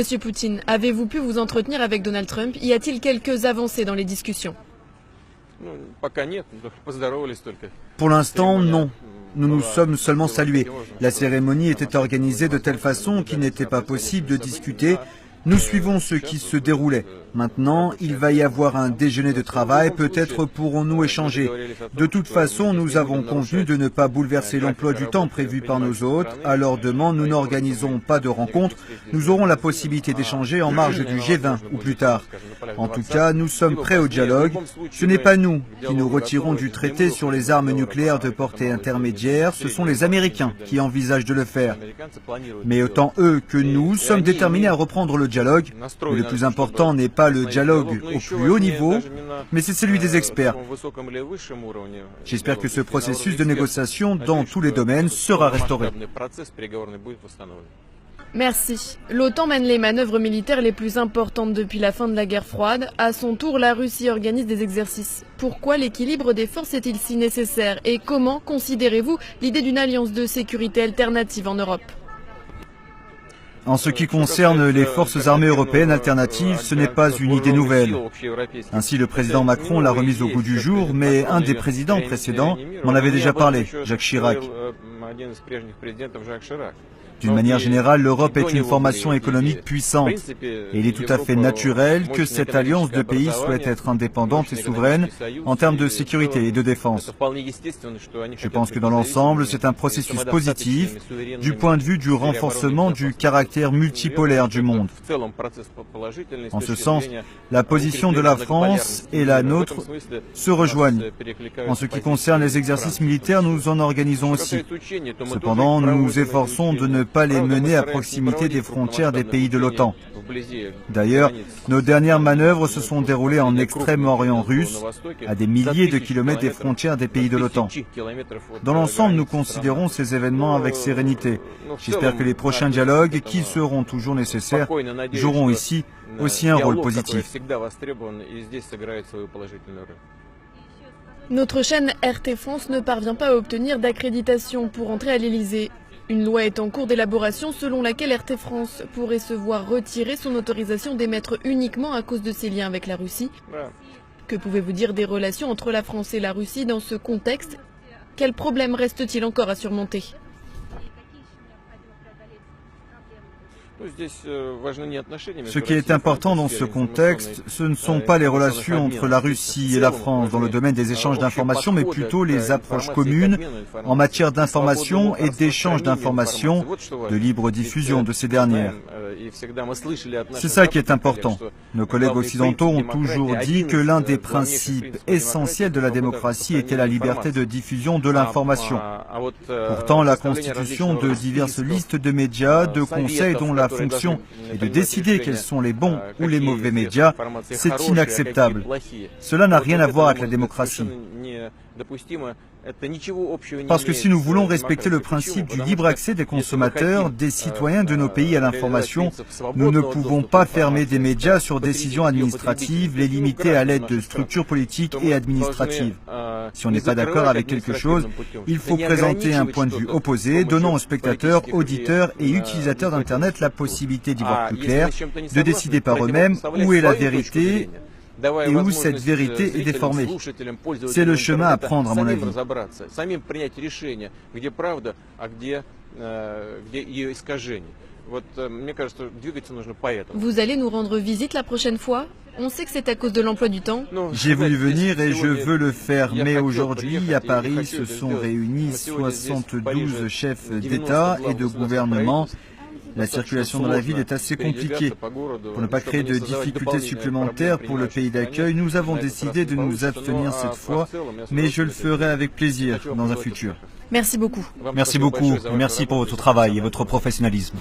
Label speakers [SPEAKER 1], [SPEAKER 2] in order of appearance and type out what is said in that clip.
[SPEAKER 1] Monsieur Poutine, avez-vous pu vous entretenir avec Donald Trump? Y a-t-il quelques avancées dans les discussions?
[SPEAKER 2] Pour l'instant, non. Nous nous sommes seulement salués. La cérémonie était organisée de telle façon qu'il n'était pas possible de discuter. Nous suivons ce qui se déroulait. Maintenant, il va y avoir un déjeuner de travail, peut-être pourrons-nous échanger. De toute façon, nous avons convenu de ne pas bouleverser l'emploi du temps prévu par nos hôtes. À leur demande, nous n'organisons pas de rencontres. Nous aurons la possibilité d'échanger en marge du G20 ou plus tard. En tout cas, nous sommes prêts au dialogue. Ce n'est pas nous qui nous retirons du traité sur les armes nucléaires de portée intermédiaire, ce sont les Américains qui envisagent de le faire. Mais autant eux que nous sommes déterminés à reprendre le dialogue. Mais le plus important n'est pas le dialogue au plus haut niveau, mais c'est celui des experts. J'espère que ce processus de négociation dans tous les domaines sera restauré.
[SPEAKER 1] Merci. L'OTAN mène les manœuvres militaires les plus importantes depuis la fin de la guerre froide. À son tour, la Russie organise des exercices. Pourquoi l'équilibre des forces est-il si nécessaire et comment considérez-vous l'idée d'une alliance de sécurité alternative en Europe ?
[SPEAKER 2] En ce qui concerne les forces armées européennes alternatives, ce n'est pas une idée nouvelle. Ainsi, le président Macron l'a remise au goût du jour, mais un des présidents précédents m'en avait déjà parlé, Jacques Chirac. D'une manière générale, l'Europe est une formation économique puissante. Et il est tout à fait naturel que cette alliance de pays souhaite être indépendante et souveraine en termes de sécurité et de défense. Je pense que dans l'ensemble, c'est un processus positif du point de vue du renforcement du caractère multipolaire du monde. En ce sens, la position de la France et la nôtre se rejoignent. En ce qui concerne les exercices militaires, nous en organisons aussi. Cependant, nous nous efforçons de ne pas les mener à proximité des frontières des pays de l'OTAN. D'ailleurs, nos dernières manœuvres se sont déroulées en Extrême-Orient russe, à des milliers de kilomètres des frontières des pays de l'OTAN. Dans l'ensemble, nous considérons ces événements avec sérénité. J'espère que les prochains dialogues, qui seront toujours nécessaires, joueront ici aussi un rôle positif.
[SPEAKER 1] Notre chaîne RT France ne parvient pas à obtenir d'accréditation pour entrer à l'Elysée. Une loi est en cours d'élaboration selon laquelle RT France pourrait se voir retirer son autorisation d'émettre uniquement à cause de ses liens avec la Russie. Que pouvez-vous dire des relations entre la France et la Russie dans ce contexte? Quels problèmes reste-t-il encore à surmonter?
[SPEAKER 2] Ce qui est important dans ce contexte, ce ne sont pas les relations entre la Russie et la France dans le domaine des échanges d'informations, mais plutôt les approches communes en matière d'information et d'échange d'informations, de libre diffusion de ces dernières. C'est ça qui est important. Nos collègues occidentaux ont toujours dit que l'un des principes essentiels de la démocratie était la liberté de diffusion de l'information. Pourtant, la constitution de diverses listes de médias, de conseils dont la fonction est de décider quels sont les bons ou les mauvais médias, c'est inacceptable. Cela n'a rien à voir avec la démocratie. Parce que si nous voulons respecter le principe du libre accès des consommateurs, des citoyens de nos pays à l'information, nous ne pouvons pas fermer des médias sur décision administrative, les limiter à l'aide de structures politiques et administratives. Si on n'est pas d'accord avec quelque chose, il faut présenter un point de vue opposé, donnant aux spectateurs, auditeurs et utilisateurs d'Internet la possibilité d'y voir plus clair, de décider par eux-mêmes où est la vérité et où cette vérité est déformée. C'est le chemin à prendre, à mon avis.
[SPEAKER 1] Vous allez nous rendre visite la prochaine fois? On sait que c'est à cause de l'emploi du temps.
[SPEAKER 2] J'ai voulu venir et je veux le faire, mais aujourd'hui, à Paris, se sont réunis 72 chefs d'État et de gouvernement. La circulation dans la ville est assez compliquée. Pour ne pas créer de difficultés supplémentaires pour le pays d'accueil, nous avons décidé de nous abstenir cette fois, mais je le ferai avec plaisir dans un futur.
[SPEAKER 1] Merci beaucoup.
[SPEAKER 2] Merci beaucoup. Merci pour votre travail et votre professionnalisme.